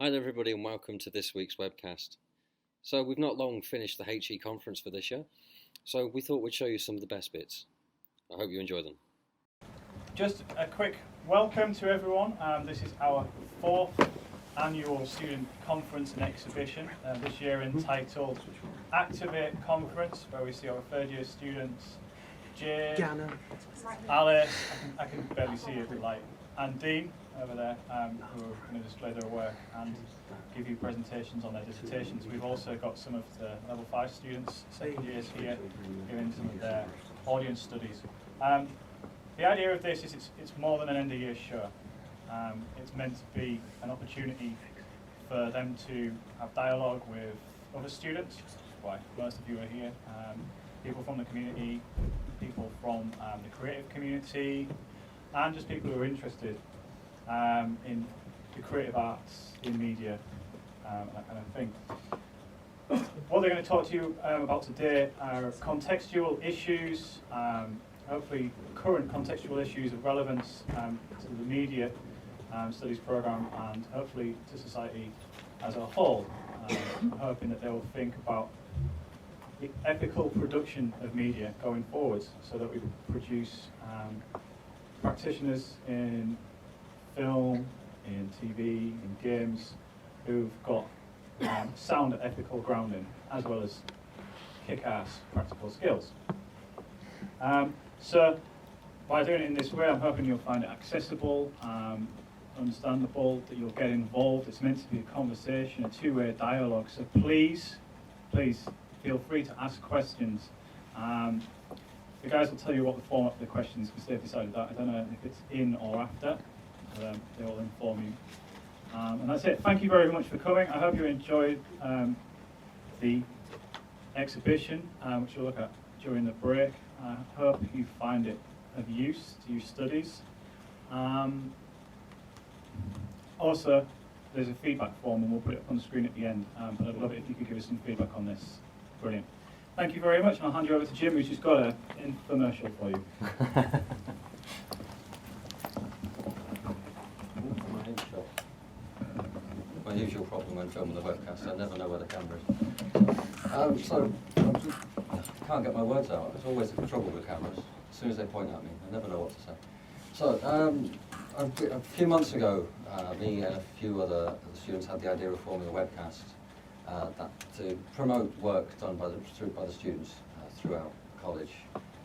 Hi there everybody and welcome to this week's webcast. So we've not long finished the HE conference for this year, so we thought we'd show you some of the best bits. I hope you enjoy them. Just a quick welcome to everyone. This is our 4th annual student conference and exhibition, this year entitled Activate Conference, where we see our 3rd year students, Jade, Alice, I can barely see you, and Dean over there, who are going to display their work and give you presentations on their dissertations. We've also got some of the level 5 students, 2nd years here, giving some of their audience studies. The idea of this is it's more than an end of year show. It's meant to be an opportunity for them to have dialogue with other students, which is why most of you are here, people from the community, people from the creative community, and just people who are interested in the creative arts, in media, that kind of thing. What they're going to talk to you about today are contextual issues, hopefully current contextual issues of relevance to the media studies programme and hopefully to society as a whole. I'm hoping that they will think about the ethical production of media going forwards so that we produce practitioners in film, in TV, in games who've got sound ethical grounding as well as kick-ass practical skills. So by doing it in this way, I'm hoping you'll find it accessible, understandable, that you'll get involved. It's meant to be a conversation, a two-way dialogue, so please feel free to ask questions. The guys will tell you what the format of the questions, because they've decided that. I don't know if it's in or after, but they will inform you. And that's it. Thank you very much for coming. I hope you enjoyed the exhibition, which we'll look at during the break. I hope you find it of use to your studies. Also, there's a feedback form and we'll put it up on the screen at the end, but I'd love it if you could give us some feedback on this. Brilliant. Thank you very much, and I'll hand you over to Jim, who's just got an infomercial for you. My usual problem when filming the webcast, I never know where the camera is. I can't get my words out. There's always trouble with cameras. As soon as they point at me, I never know what to say. So, a few months ago, me and a few other students had the idea of forming a webcast to promote work done by the students throughout college,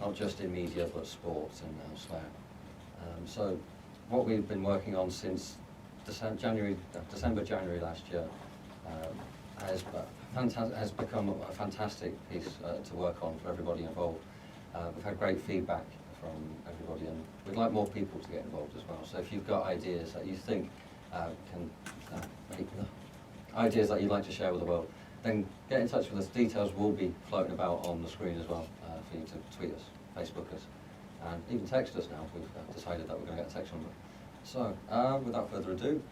not just in media but sports and elsewhere. So, what we've been working on since December, January last year has become a fantastic piece to work on for everybody involved. We've had great feedback from everybody, and we'd like more people to get involved as well. So if you've got ideas that you think can make ideas that you'd like to share with the world, then get in touch with us. Details will be floating about on the screen as well for you to tweet us, Facebook us, and even text us now. We've decided that we're going to get a text number. So without further ado,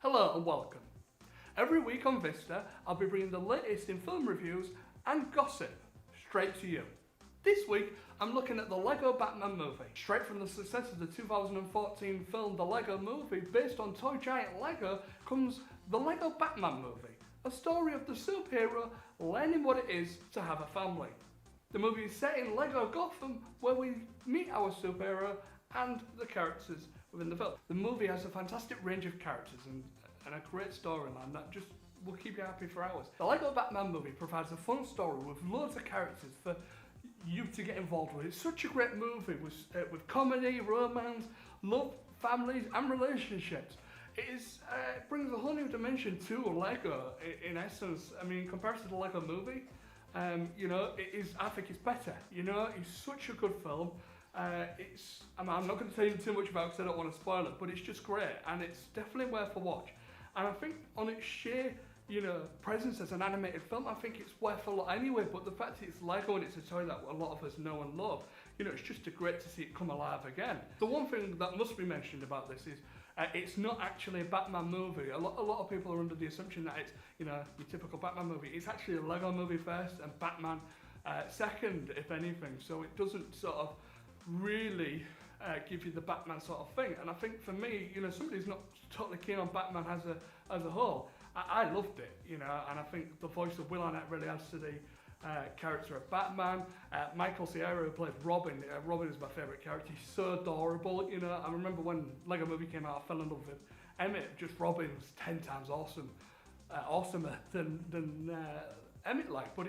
Hello and welcome. Every week on Vista, I'll be bringing the latest in film reviews and gossip straight to you. This week, I'm looking at the Lego Batman movie. Straight from the success of the 2014 film The Lego Movie, based on toy giant Lego, comes the Lego Batman movie, a story of the superhero learning what it is to have a family. The movie is set in Lego Gotham, where we meet our superhero and the characters within the film. The movie has a fantastic range of characters and a great storyline that just will keep you happy for hours. The Lego Batman movie provides a fun story with loads of characters for you to get involved with. It's such a great movie with comedy, romance, love, families, and relationships. It brings a whole new dimension to Lego in essence. I mean, in comparison to the Lego movie, you know, I think it's better. You know, it's such a good film. I'm not going to tell you too much about it because I don't want to spoil it, but it's just great and it's definitely worth a watch. And I think on its sheer, you know, presence as an animated film, I think it's worth a lot anyway. But the fact that it's Lego and it's a toy that a lot of us know and love, you know, it's just great to see it come alive again. The one thing that must be mentioned about this is it's not actually a Batman movie. A lot of people are under the assumption that it's, you know, your typical Batman movie. It's actually a Lego movie first and Batman second, if anything. So it doesn't sort of really give you the Batman sort of thing. And I think for me, you know, somebody who's not totally keen on Batman as a whole, I loved it, you know, and I think the voice of Will Arnett really adds to the character of Batman. Michael Cera, who played Robin. Robin is my favourite character. He's so adorable, you know. I remember when Lego Movie came out, I fell in love with Emmett. Just Robin was 10 times awesomer than Emmett like. But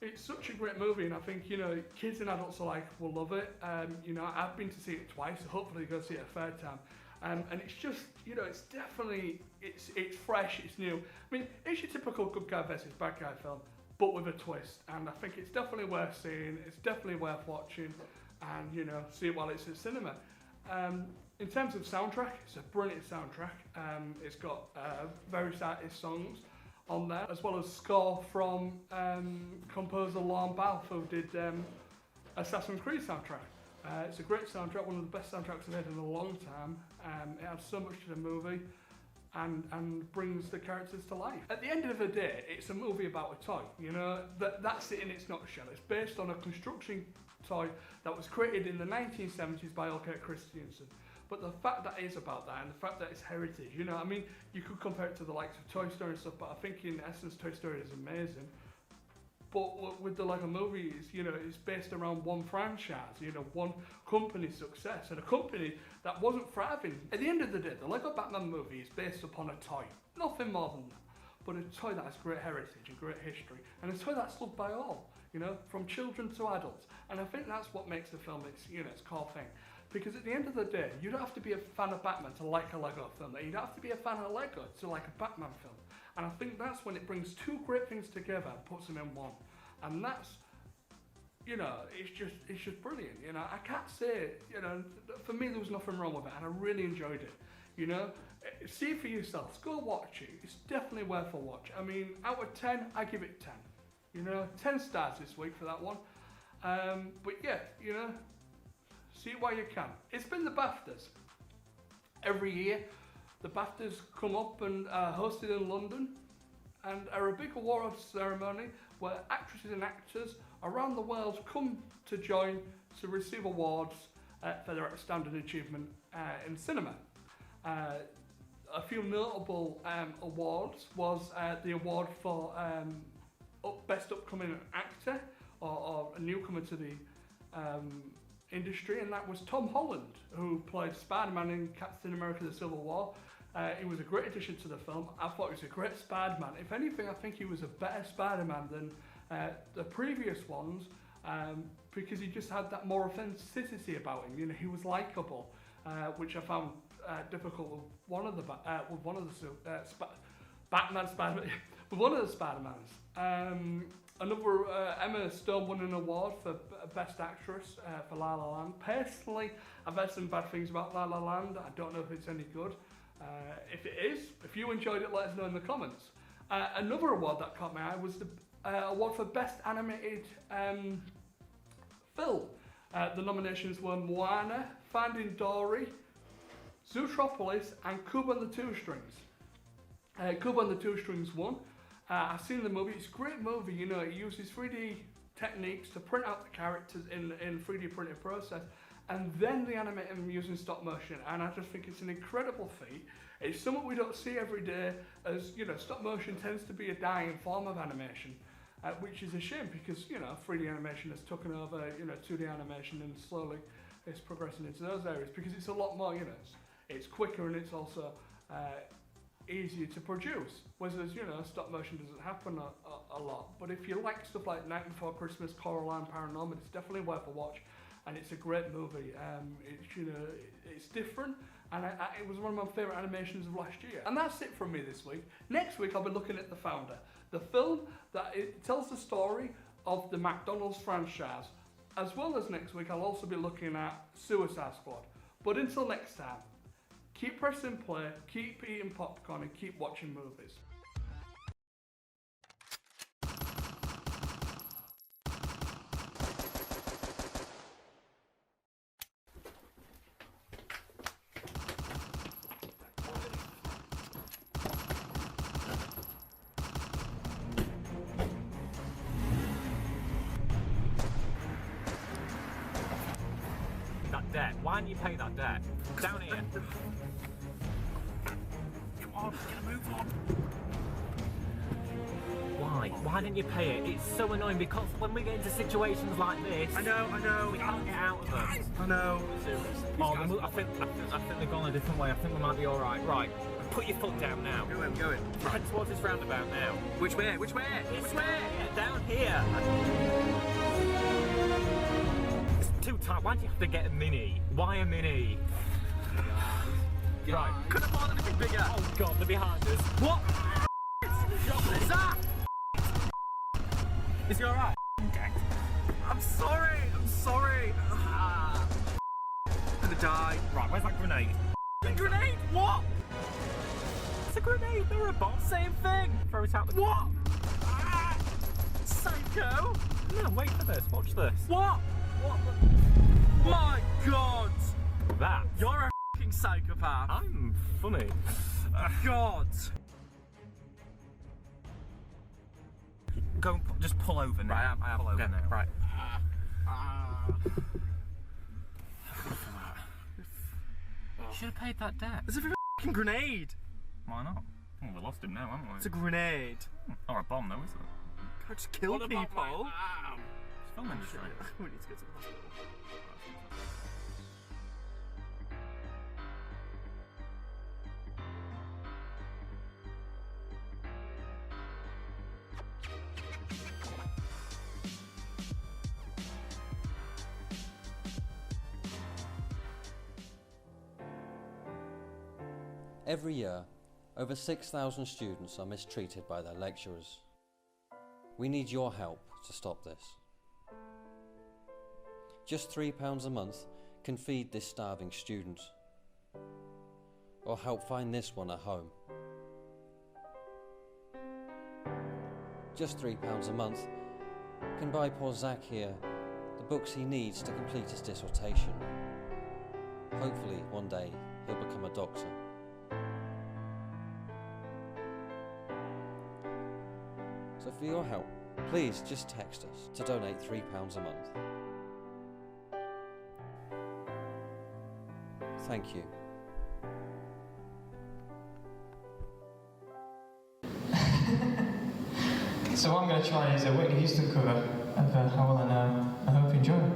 it's such a great movie, and I think, you know, kids and adults alike will love it. You know, I've been to see it twice, so hopefully go see it a third time. And it's just, you know, it's definitely, it's fresh, it's new. I mean, it's your typical good guy versus bad guy film, but with a twist. And I think it's definitely worth seeing, it's definitely worth watching, and, you know, see it while it's at cinema. In terms of soundtrack, it's a brilliant soundtrack. It's got various artist songs on there, as well as score from composer Lorne Balfe, who did Assassin's Creed soundtrack. It's a great soundtrack, one of the best soundtracks I've heard in a long time. It adds so much to the movie and brings the characters to life. At the end of the day, it's a movie about a toy, you know, that's it in its nutshell. It's based on a construction toy that was created in the 1970s by Kurt Christensen. But the fact that it is about that and the fact that it's heritage, you know, I mean, you could compare it to the likes of Toy Story and stuff, but I think in essence Toy Story is amazing. But with the Lego movie, you know, it's based around one franchise, you know, one company's success, and a company that wasn't thriving. At the end of the day, the Lego Batman movie is based upon a toy, nothing more than that. But a toy that has great heritage and great history, and a toy that's loved by all, you know, from children to adults. And I think that's what makes the film its, you know, its core thing. Because at the end of the day, you don't have to be a fan of Batman to like a Lego film. You don't have to be a fan of Lego to like a Batman film. And I think that's when it brings two great things together and puts them in one. And that's, you know, it's just brilliant. You know, I can't say, you know, for me there was nothing wrong with it, and I really enjoyed it. You know, see it for yourselves. Go watch it. It's definitely worth a watch. I mean, out of 10, I give it 10. You know, 10 stars this week for that one. But yeah, you know, see it while you can. It's been the BAFTAs. Every year, the BAFTAs come up and are hosted in London and are a big awards ceremony where actresses and actors around the world come to join to receive awards for their outstanding achievement in cinema. A few notable awards was the award for Best Upcoming Actor or a newcomer to the industry, and that was Tom Holland, who played Spider-Man in Captain America: The Civil War. He was a great addition to the film. I thought he was a great Spider-Man. If anything, I think he was a better Spider-Man than the previous ones, because he just had that more authenticity about him. You know, he was likable, which I found difficult with one of the Spider-Mans. Another Emma Stone won an award for Best Actress for La La Land. Personally, I've heard some bad things about La La Land. I don't know if it's any good. If it is, if you enjoyed it, let us know in the comments. Another award that caught my eye was the award for Best Animated Film. The nominations were Moana, Finding Dory, Zootropolis, and Kubo and the Two Strings. Kubo and the Two Strings won. I've seen the movie. It's a great movie. You know, it uses 3D techniques to print out the characters in 3D printing process, and then they animate them using stop motion. And I just think it's an incredible feat. It's something we don't see every day, as you know, stop motion tends to be a dying form of animation, which is a shame because, you know, 3D animation has taken over, you know, 2D animation, and slowly it's progressing into those areas because it's a lot more, you know, it's quicker, and it's also easier to produce. Whereas, you know, stop motion doesn't happen a lot. But if you like stuff like Night Before Christmas, Coraline, Paranormal, it's definitely worth a watch. And it's a great movie. It's, you know, it's different, and it was one of my favourite animations of last year. And that's it from me this week. Next week I'll be looking at The Founder, the film that it tells the story of the McDonald's franchise. As well as next week I'll also be looking at Suicide Squad. But until next time, keep pressing play, keep eating popcorn, and keep watching movies. That debt. Why didn't you pay that debt? Down here. Come on, get a move on. Why? Why didn't you pay it? It's so annoying because when we get into situations like this, I know. we can't get out of them. I know. Oh, I think they've gone a different way. I think we might be all right. Right, put your foot down now. Go in. Head towards this roundabout now. Which way? This way. Down here. It's too tight. Why do you have to get a mini? Why a mini? Right. Could have bought anything bigger. Oh God, they're behind us. What? Is he alright? I'm sorry. I'm gonna die. Right, where's that grenade? A grenade? What? It's a grenade or a bomb. Same thing. Throw it out the. What? Psycho? No, wait for this. Watch this. What? My God! That. You're a f***ing psychopath. I'm funny. God! Go and just pull over now. Right, I am. Pull over Okay, now. right. Should have paid that debt. It's a f***ing grenade. Why not? Well, we lost him now, haven't we? It's a grenade. Or a bomb, though, is it? Can't just kill people. It's film industry. We need to go to the hospital. Every year, over 6,000 students are mistreated by their lecturers. We need your help to stop this. Just £3 a month can feed this starving student, or help find this one a home. Just £3 a month can buy poor Zach here the books he needs to complete his dissertation. Hopefully one day he'll become a doctor. So for your help, please just text us to donate £3 a month. Thank you. So what I'm going to try is a Whitney Houston cover of How Will I Know. I hope you enjoy it.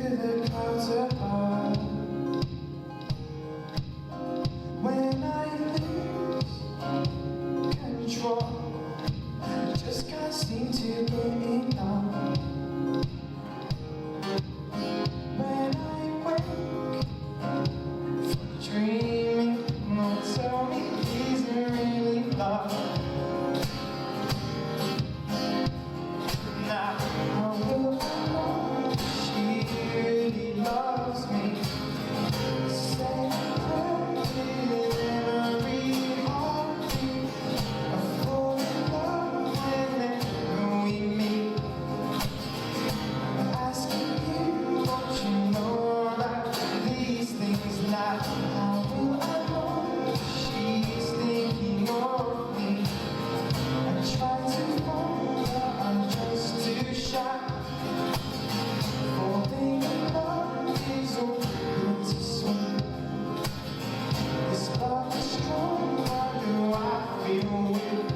the clouds above. When I lose control, I just can't seem to get enough. When I wake from dreaming, no, tell me, is it really love? Now, how will I know she really loves me? Say every heartbeat, I fall in love whenever we meet. I'm asking you, don't you know that these things not? How will I know she's thinking of me? I try to find her, I'm just too shy. Falling in love is all bittersweet. This love is strong, how do I feel weak?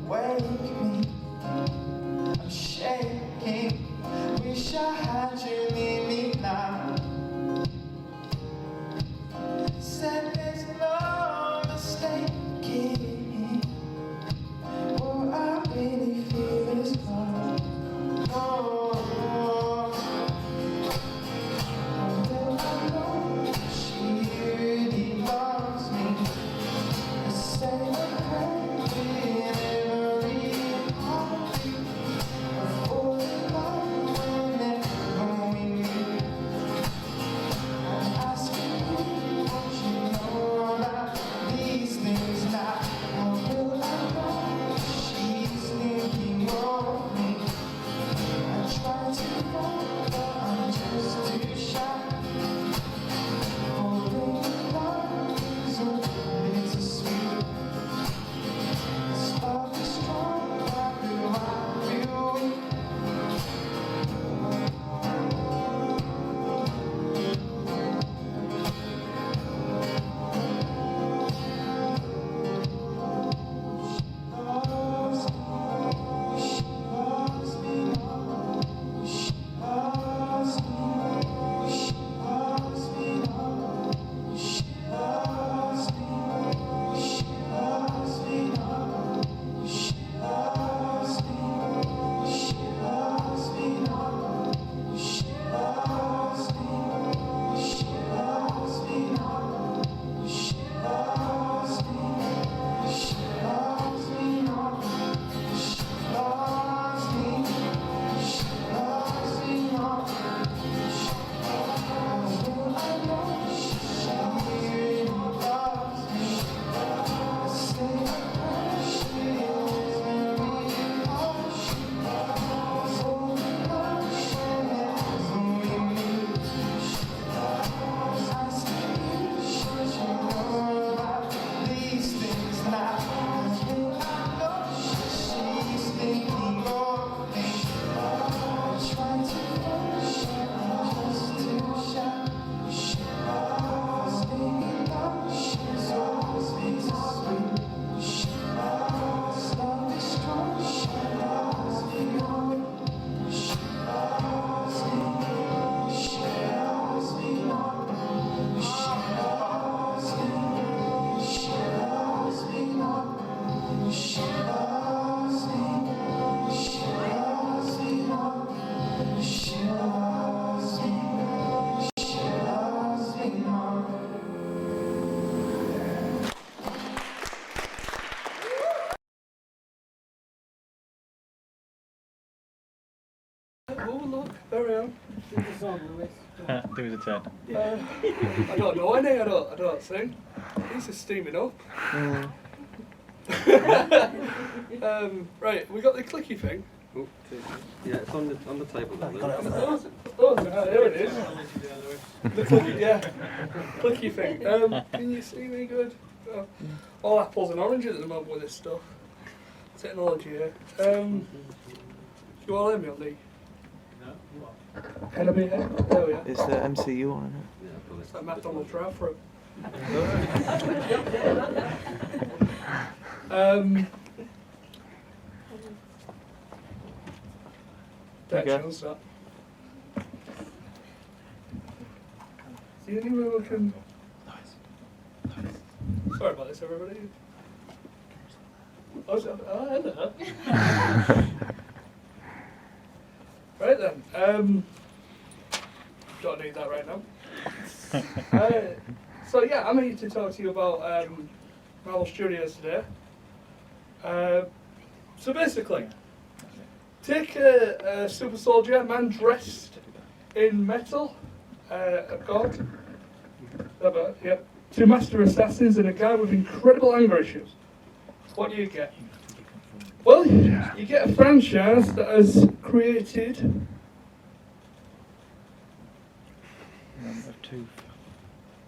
Wake me, I'm shaking. Wish I had you near me now. Said there's no mistaking what I really feel is love. Oh, will I know she really loves me? I say a prayer every heartbeat. I fall in love whenever we meet. I'm asking you, don't you know about these things now? How will I know she's thinking of me? I try to find her, I'm just too shy. Falling in love is all bittersweet. This love is strong, how do I feel weak? Oh look, there I am. Do us a turn. I don't know any, I don't sing. These are steaming up. Right, we got the clicky thing. Oh, yeah, it's on the table there. Oh, there it is. The clicky, yeah. Clicky thing. Can you see me good? Oh, all apples and oranges at the moment with this stuff. Technology here. You all hear me on the? No. Can I be here? There we are. Is the MCU on it? Yeah, It's like McDonald's drive through. Chance that. See anywhere we can. Sorry about this, everybody. Oh, hello. Right then. Don't need that right now. So yeah, I'm here to talk to you about Marvel Studios today. So basically, take a super soldier, a man dressed in metal, a god, yep, two master assassins and a guy with incredible anger issues. What do you get? Well, you get a franchise that has created Number 2.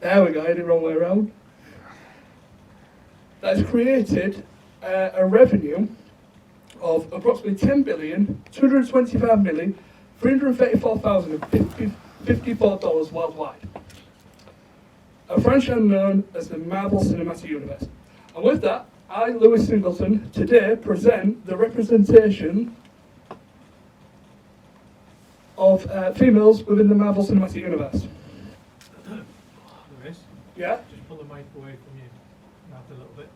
there we go, I had it the wrong way around. That has created a revenue of approximately $10,225,334,054 worldwide. A franchise known as the Marvel Cinematic Universe. And with that, I, Lewis Singleton, today present the representation of females within the Marvel Cinematic Universe. Lewis, Yeah? just pull the mic away from you. Mouth a little bit.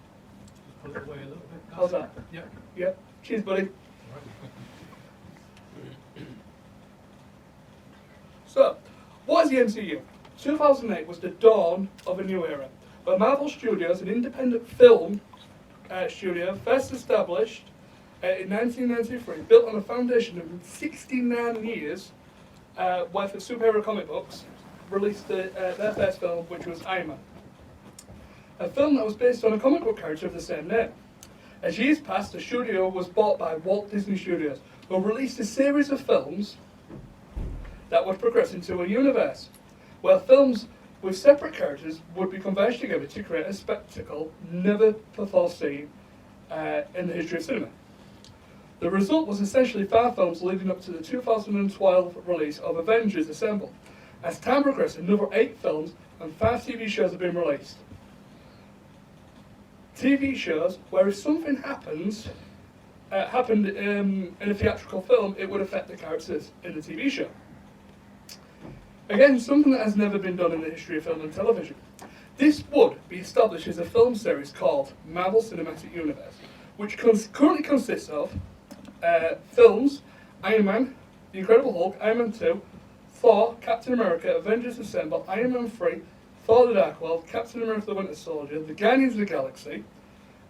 Just pull it away a little bit. How's that? Yep. Yeah. Cheers, buddy. So, what is the MCU? 2008 was the dawn of a new era, where Marvel Studios, an independent film studio, first established in 1993, built on a foundation of 69 years worth of superhero comic books, released their first film, which was Iron Man. A film that was based on a comic book character of the same name. As years passed, the studio was bought by Walt Disney Studios, who released a series of films that would progress into a universe, where films with separate characters would be converged together to create a spectacle never before seen in the history of cinema. The result was essentially 5 films leading up to the 2012 release of Avengers Assemble. As time progressed, another 8 films and 5 TV shows have been released. TV shows where if something happened in a theatrical film, it would affect the characters in the TV show. Again, something that has never been done in the history of film and television. This would be established as a film series called Marvel Cinematic Universe, which currently consists of films, Iron Man, The Incredible Hulk, Iron Man 2, Thor, Captain America, Avengers Assemble, Iron Man 3, Thor the Dark World, Captain America the Winter Soldier, The Guardians of the Galaxy,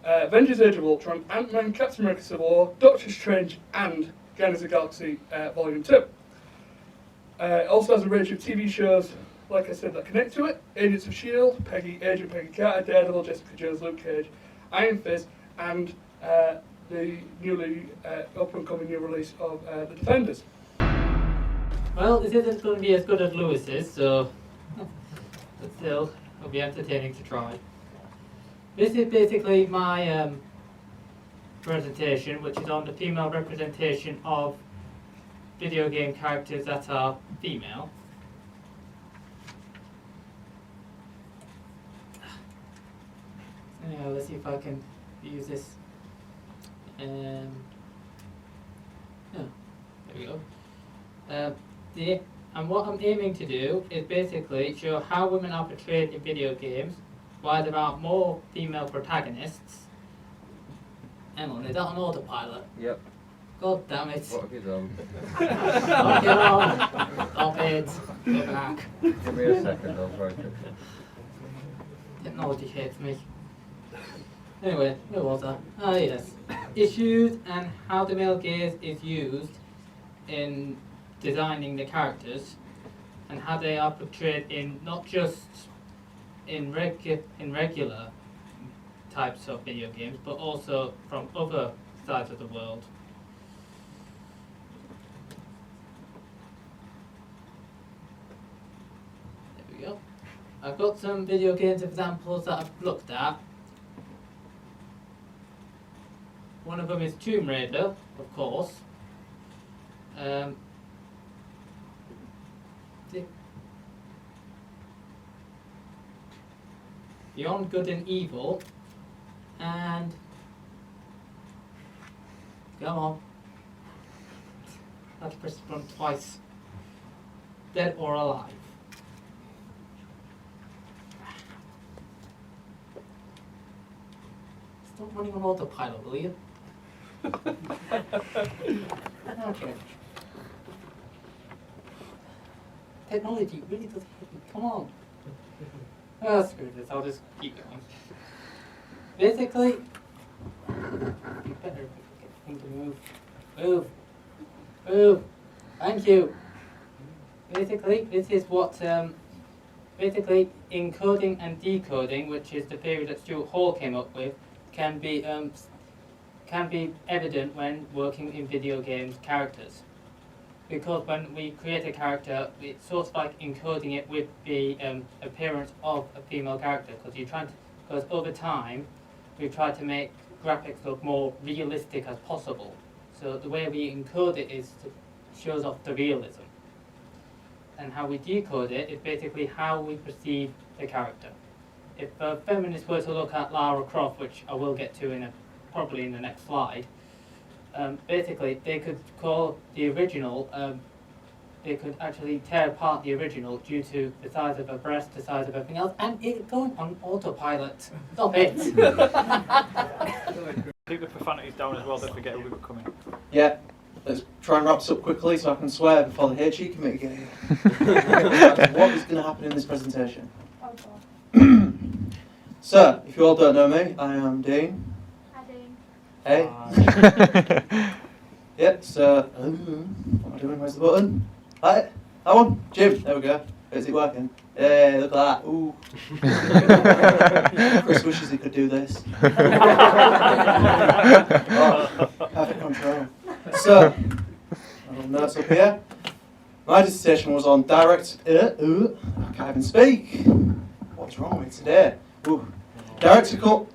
Avengers Age of Ultron, Ant-Man, Captain America Civil War, Doctor Strange, and Guardians of the Galaxy Volume 2. It also has a range of TV shows, like I said, that connect to it. Agents of S.H.I.E.L.D., Agent Peggy Carter, Daredevil, Jessica Jones, Luke Cage, Iron Fist, and the newly up-and-coming new release of The Defenders. Well, this isn't going to be as good as Lewis's, so... but still, it'll be entertaining to try. This is basically my presentation, which is on the female representation of video game characters that are female. Anyhow, let's see if I can use this. Yeah, there we go. And what I'm aiming to do is basically show how women are portrayed in video games, why there are more female protagonists. Hang on, is that on autopilot? Yep. God damn it. What have you done? Don't get on. Stop it. Go back. Give me a second, I'll try to. Technology hates me. Anyway, where was I? Ah, yes. Issues and how the male gaze is used in designing the characters and how they are portrayed in not just in regular types of video games, but also from other sides of the world. There we go. I've got some video games examples that I've looked at. One of them is Tomb Raider, of course. Beyond Good and Evil, and come on. I have to press the button twice. Dead or Alive. Stop running on autopilot, will you? Okay. Technology really does hit me. Come on. Oh, screw this. I'll just keep going. Basically, you better get him to move. Move. Move. Thank you. Basically, this is what, basically, encoding and decoding, which is the theory that Stuart Hall came up with, can be evident when working in video games characters. Because when we create a character, it's sort of like encoding it with the appearance of a female character. Because over time, we try to make graphics look more realistic as possible. So the way we encode it shows off the realism. And how we decode it is basically how we perceive the character. If feminists were to look at Lara Croft, which I will get to probably in the next slide, basically they could call the original, they could actually tear apart the original due to the size of her breast, the size of everything else, and it going on autopilot. Stop it! Keep the profanities down as well, don't forget we were coming. Yeah, let's try and wrap this up quickly so I can swear before the HE committee get here. What is going to happen in this presentation? So, if you all don't know me, I am Dean. Hi, Dean. Hey. Yep, so, what am I doing? Where's the button? That one? Jim, there we go. Is it working? Yeah, look at that. Ooh. Chris wishes he could do this. Oh, perfect control. So, little notes up here. My dissertation was on I can't even speak. What's wrong with today? Ooh. Directical.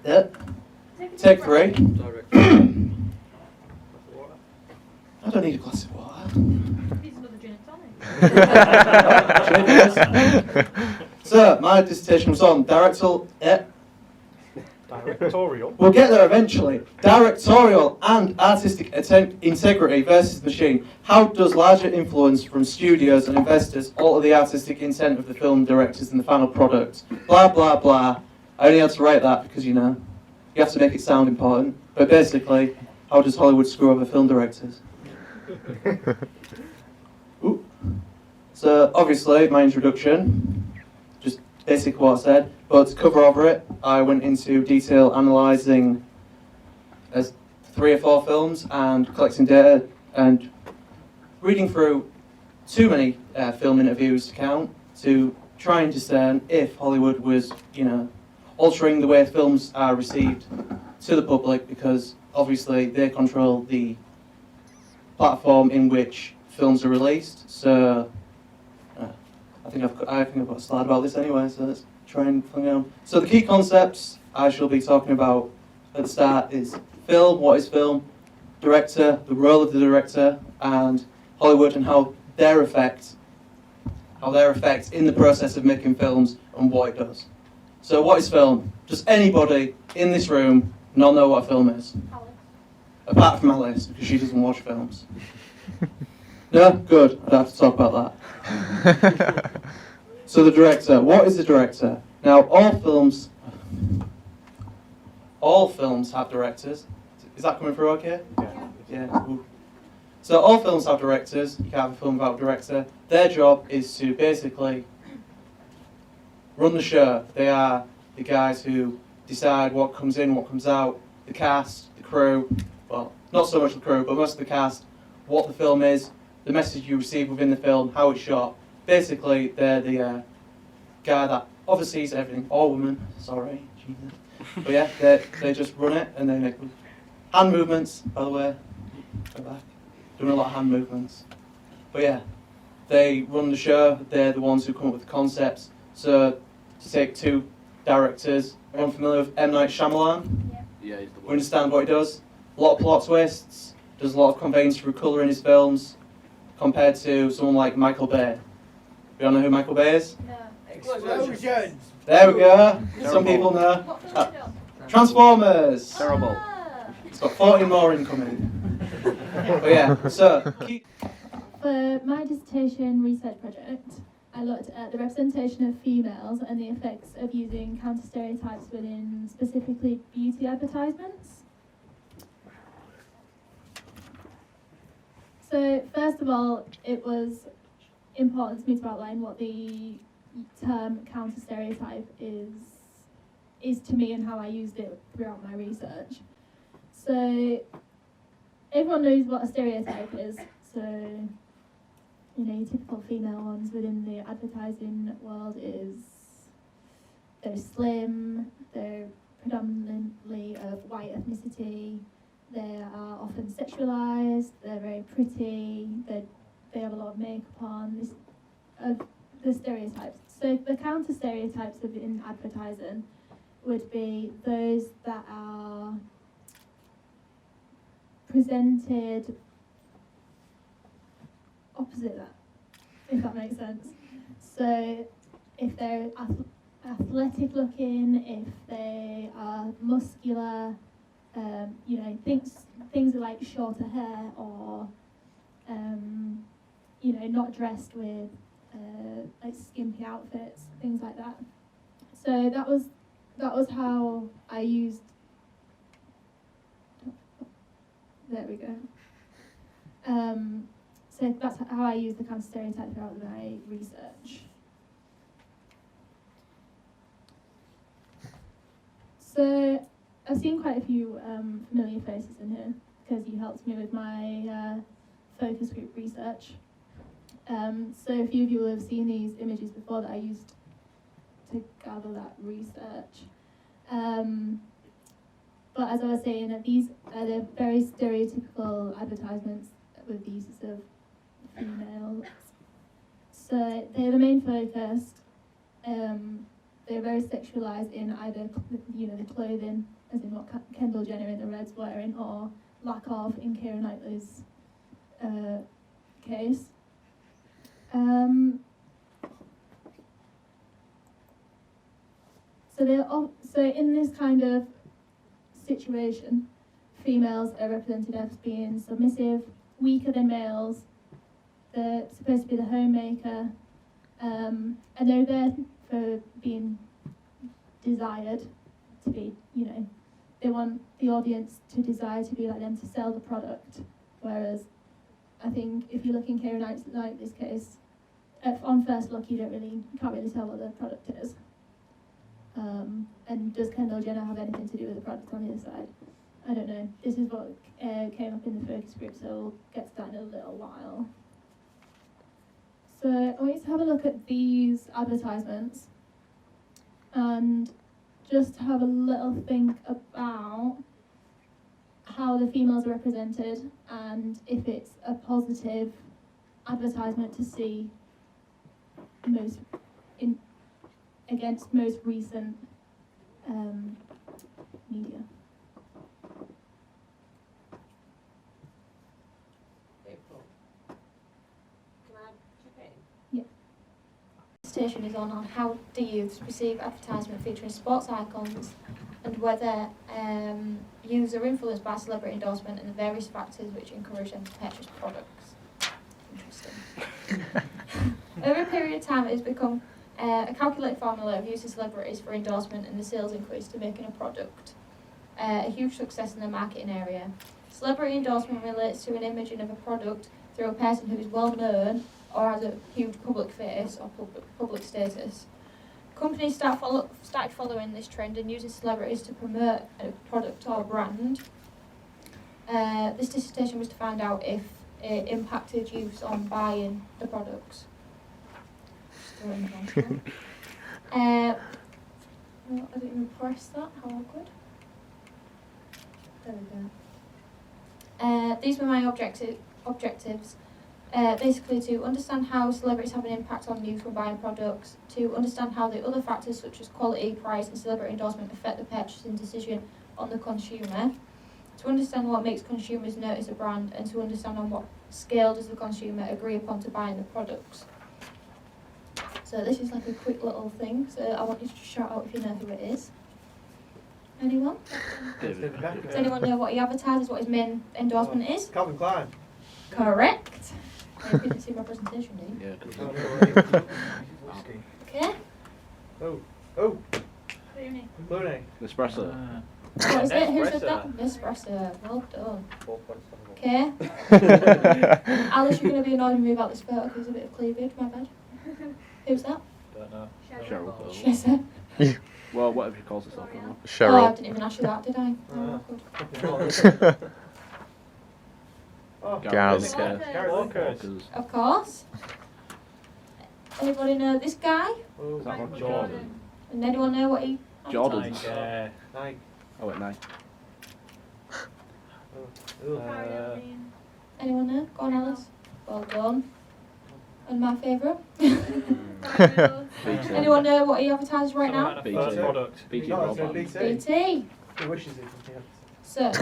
Take 3. I don't need a glass of water. Needs another gin and tonic. So, my dissertation was on directorial. We'll get there eventually. Directorial and artistic integrity versus machine. How does larger influence from studios and investors alter the artistic intent of the film directors and the final product? Blah, blah, blah. I only had to write that because, you know, you have to make it sound important. But basically, how does Hollywood screw over film directors? Ooh. So, obviously, my introduction, just basically what I said, but to cover over it, I went into detail analysing 3 or 4 films and collecting data and reading through too many film interviews to count to try and discern if Hollywood was, you know, altering the way films are received to the public, because obviously they control the platform in which films are released. So I think I've got a slide about this anyway, so let's try and fling it on. So the key concepts I shall be talking about at the start is film, what is film, director, the role of the director, and Hollywood and how their effect in the process of making films and what it does. So what is film? Does anybody in this room not know what a film is? Alex. Apart from Alice, because she doesn't watch films. No? Good. I don't have to talk about that. So the director. What is the director? Now, all films have directors. Is that coming through okay? Yeah. Ooh. So all films have directors. You can't have a film without a director. Their job is to basically run the show. They are the guys who decide what comes in, what comes out, the cast, the crew, well, not so much the crew, but most of the cast, what the film is, the message you receive within the film, how it's shot. Basically, they're the guy that oversees everything, or woman, sorry, Jesus. But yeah, they just run it, and they make hand movements, by the way, go back, doing a lot of hand movements. But yeah, they run the show, they're the ones who come up with the concepts. So, to take 2 directors, everyone familiar with M. Night Shyamalan? Yeah. We understand what he does. A lot of plot twists, does a lot of conveyance through colour in his films, compared to someone like Michael Bay. You all know who Michael Bay is? No. Explosions! There we go. Some people know. What film is it on? Transformers. Terrible. Ah. It's got 14 more incoming. But yeah, so keep. For my dissertation research project, I looked at the representation of females and the effects of using counter stereotypes within specifically beauty advertisements. So first of all, it was important to me to outline what the term counter stereotype is to me and how I used it throughout my research. So everyone knows what a stereotype is. So you know, your typical female ones within the advertising world is they're slim, they're predominantly of white ethnicity, they are often sexualized, they're very pretty, they have a lot of makeup on, the stereotypes. So the counter stereotypes within advertising would be those that are presented opposite that, if that makes sense. So if they're athletic looking, if they are muscular, you know, things like shorter hair or you know, not dressed with like skimpy outfits, things like that. So that was how I used. There we go. So that's how I use the counter stereotype throughout my research. So I've seen quite a few familiar faces in here because you helped me with my focus group research. So a few of you will have seen these images before that I used to gather that research. But as I was saying, these are the very stereotypical advertisements with the uses of females. So they're the main focus. They're very sexualized in either, you know, the clothing, as in what Kendall Jenner in the Red's wearing, or lack of in Keira Knightley's case. So in this kind of situation, females are represented as being submissive, weaker than males. They're supposed to be the homemaker, and they're there for being desired to be, you know, they want the audience to desire to be like them, to sell the product. Whereas I think if you look in Keira Knightley's case, on first look you can't really tell what the product is. And does Kendall Jenner have anything to do with the product on the other side? I don't know. This is what came up in the focus group, so we'll get to that in a little while. So I want you to have a look at these advertisements and just have a little think about how the females are represented and if it's a positive advertisement to see against most recent media. Dissertation is on how do youths perceive advertisement featuring sports icons and whether youths are influenced by celebrity endorsement and the various factors which encourage them to purchase products. Interesting. Over a period of time, it has become a calculated formula of using celebrities for endorsement and the sales increase to making a product a huge success in the marketing area. Celebrity endorsement relates to an imaging of a product through a person who is well known or has a huge public face or public status. Companies started following this trend and using celebrities to promote a product or brand. This dissertation was to find out if it impacted youths on buying the products. I didn't even press that, how awkward. There we go. These were my objectives. Basically to understand how celebrities have an impact on youth when buying products, to understand how the other factors such as quality, price and celebrity endorsement affect the purchasing decision on the consumer, to understand what makes consumers notice a brand, and to understand on what scale does the consumer agree upon to buying the products. So this is like a quick little thing. So I want you to shout out if you know who it is. Anyone? Does anyone know what he advertises, what his main endorsement is? Calvin Klein. Correct. You didn't see my presentation, did you? Okay. Oh. Clooney. Espresso. What is it? Who said that? Espresso. Well done. Okay. Alice, you're going to be annoyed with me about this photo because there's a bit of cleavage, my bad. Who's that? Don't know. Cheryl. Shessa. Well, whatever she calls herself. now. Oh, I didn't even ask you that, did I? Oh, good. Gaz. Walkers. Of course. Anybody know this guy? Is that not Jordan? And anyone know what he... Jordan. Nike. Oh, wait, Nike. Anyone know? Go on, Alice. Well done. And my favourite? Anyone know what he advertises right now? BT. Product. BT No, it's Broadband. BT. He wishes it from here. So,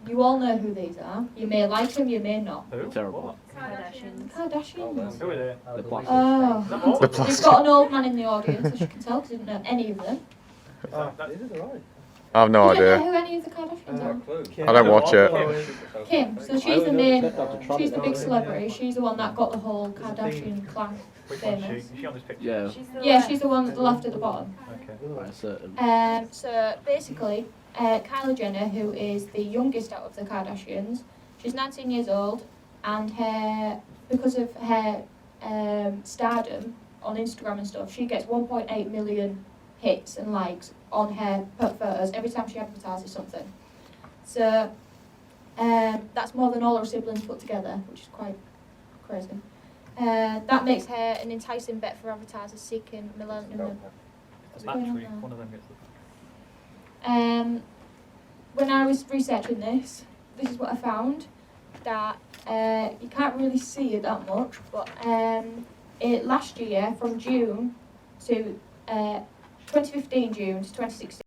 you all know who these are. You may like them, you may not. Who? Terrible. Kardashians. Who are they? The plastic. Oh. The We've got an old man in the audience, as you can tell, because he didn't know any of them. I have no You don't idea. know who any of the Kardashians are? I don't watch it. Kim. So she's the main, she's the big celebrity. She's the one that got the whole Kardashian clan Which one is she? famous. Is she on this picture? Yeah. Yeah, she's the one at the left at the bottom. Okay. By a certain. So basically, Kylie Jenner, who is the youngest out of the Kardashians, she's 19 years old, and because of her stardom on Instagram and stuff, she gets 1.8 million hits and likes on her photos every time she advertises something. So that's more than all her siblings put together, which is quite crazy. That makes her an enticing bet for advertisers seeking millennium. Actually, one of them gets the... When I was researching this is what I found, that you can't really see it that much, but last year, from June to 2015 June to 2016,